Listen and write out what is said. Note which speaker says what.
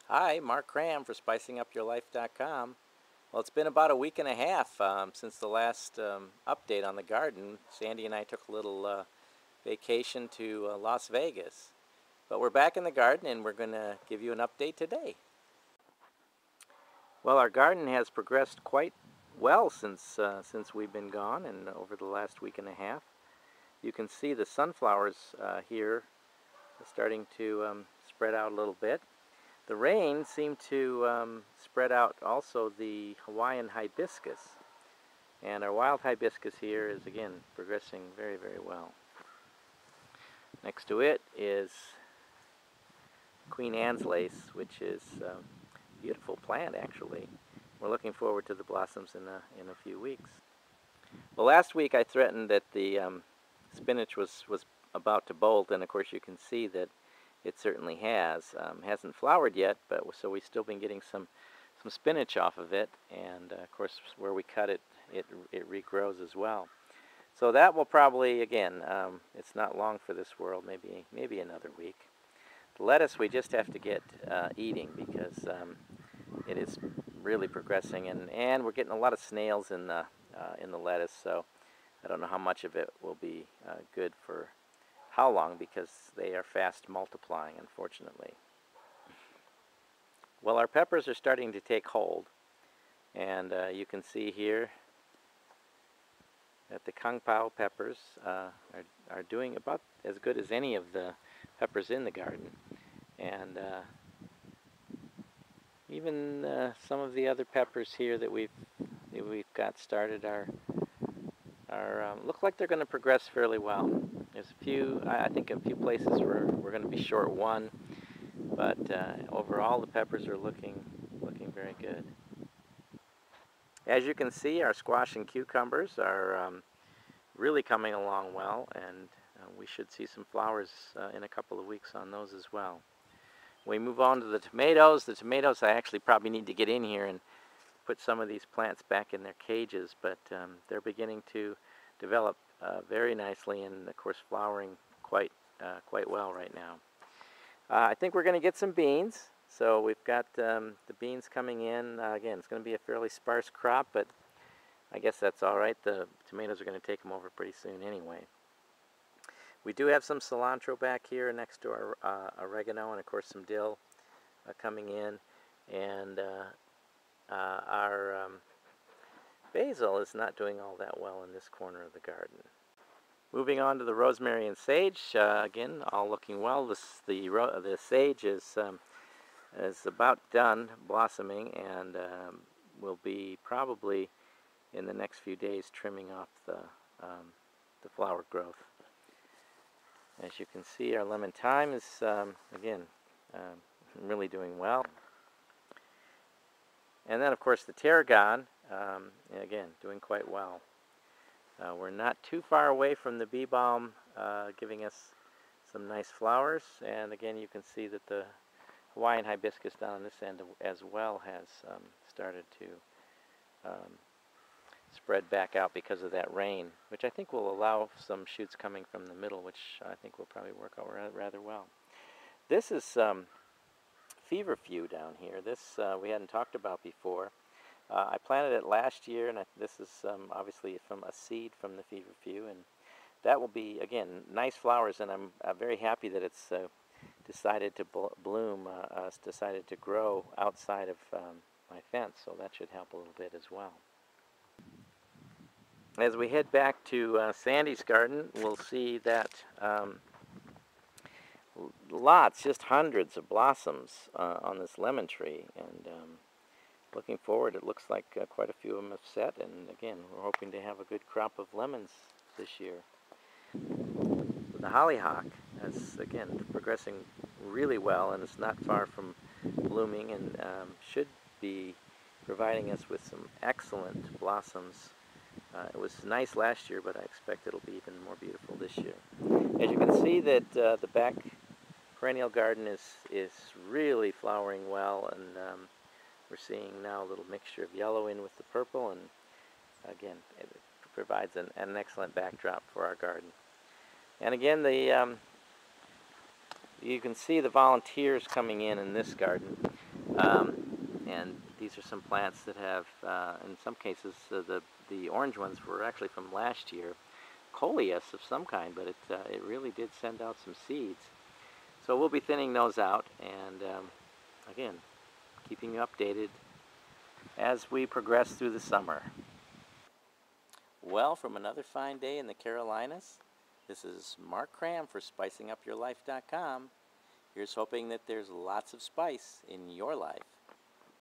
Speaker 1: Hi, Mark Cram for SpicingUpYourLife.com. Well, it's been about a week and a half since the last update on the garden. Sandy and I took a little vacation to Las Vegas. But we're back in the garden and we're going to give you an update today. Well, our garden has progressed quite well since we've been gone and over the last week and a half. You can see the sunflowers here starting to spread out a little bit. The rain seemed to spread out also the Hawaiian hibiscus. And our wild hibiscus here is again progressing very, very well. Next to it is Queen Anne's lace, which is a beautiful plant actually. We're looking forward to the blossoms in a few weeks. Well, last week I threatened that the spinach was about to bolt, and of course you can see that it certainly has. Hasn't flowered yet, but so we've still been getting some spinach off of it, and of course where we cut it, it regrows as well. So that will probably, again, it's not long for this world, maybe another week. The lettuce we just have to get eating because it is really progressing, and we're getting a lot of snails in the lettuce, so I don't know how much of it will be good for how long, because they are fast multiplying, unfortunately. Well, our peppers are starting to take hold, and you can see here that the Kung Pao peppers are doing about as good as any of the peppers in the garden, and even some of the other peppers here that we've got started are look like they're going to progress fairly well. There's a few, I think a few places where we're going to be short one, but overall the peppers are looking very good. As you can see, our squash and cucumbers are really coming along well, and we should see some flowers in a couple of weeks on those as well. We move on to the tomatoes. The tomatoes, I actually probably need to get in here and put some of these plants back in their cages, but they're beginning to develop very nicely, and of course flowering quite well right now. I think we're going to get some beans, so we've got the beans coming in. Again, it's going to be a fairly sparse crop, but I guess that's all right. The tomatoes are going to take them over pretty soon anyway. We do have some cilantro back here next to our oregano, and of course some dill coming in, and our basil is not doing all that well in this corner of the garden. Moving on to the rosemary and sage, again, all looking well. The sage is about done blossoming, and will be probably in the next few days trimming off the flower growth. As you can see, our lemon thyme is again really doing well. And then, of course, the tarragon, again, doing quite well. We're not too far away from the bee balm giving us some nice flowers. And again, you can see that the Hawaiian hibiscus down on this end as well has started to spread back out because of that rain, which I think will allow some shoots coming from the middle, which I think will probably work out rather well. This is Feverfew down here. This we hadn't talked about before. I planted it last year, and this is obviously from a seed from the Feverfew, and that will be, again, nice flowers, and I'm very happy that it's decided to bloom, decided to grow outside of my fence, so that should help a little bit as well. As we head back to Sandy's garden, we'll see that lots, just hundreds of blossoms on this lemon tree, and looking forward, it looks like quite a few of them have set, and again, we're hoping to have a good crop of lemons this year. The hollyhock is, again, progressing really well, and it's not far from blooming, and should be providing us with some excellent blossoms. It was nice last year, but I expect it'll be even more beautiful this year. As you can see, that the back perennial garden is really flowering well, and we're seeing now a little mixture of yellow in with the purple, and again, it provides an excellent backdrop for our garden. And again, you can see the volunteers coming in this garden. And these are some plants that have, in some cases, the orange ones were actually from last year, coleus of some kind, but it really did send out some seeds. So we'll be thinning those out, and again, keeping you updated as we progress through the summer. Well, from another fine day in the Carolinas, this is Mark Cram for SpicingUpYourLife.com. Here's hoping that there's lots of spice in your life.